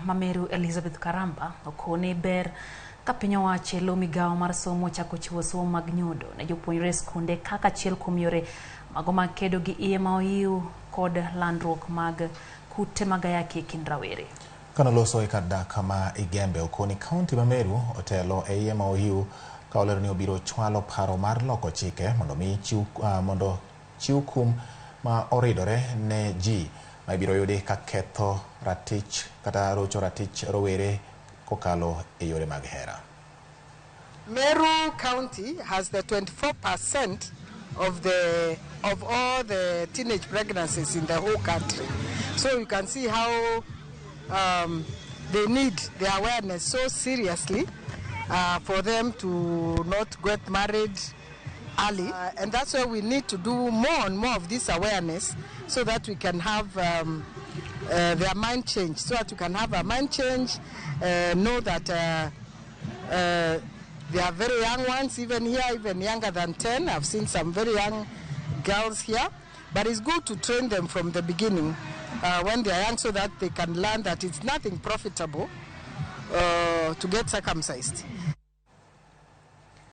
Mameru Elizabeth Karamba okone ber kapiny owacho lo migawo mar somo chako chiwo somo mag nyodo ne jopuonjre skunde kaka achiel kuom yore mago mag kedo gi iye mohiu kod landruok mag kute mag ayaki e kind rawere. Kanoloso e kar dak ma Igembe okoni kaunti ma Meru otelo e iye mohiu ka olero ni obiro chwalo paro mar loko chike mondo chiw kum ma oridore ne ji ma ibiro yudi ka ketho ratich kata rocho ratich rowere kokalo e yore mag hera. Meru County has the 24% of all the teenage pregnancies in the whole country. So you can see how they need the awareness so seriously for them to not get married early. And that's why we need to do more and more of this awareness so that we can have their mind change, so that you can have a mind change, know that they are very young ones, even here, even younger than 10. I've seen some very young girls here, but it's good to train them from the beginning when they are young so that they can learn that it's nothing profitable to get circumcised.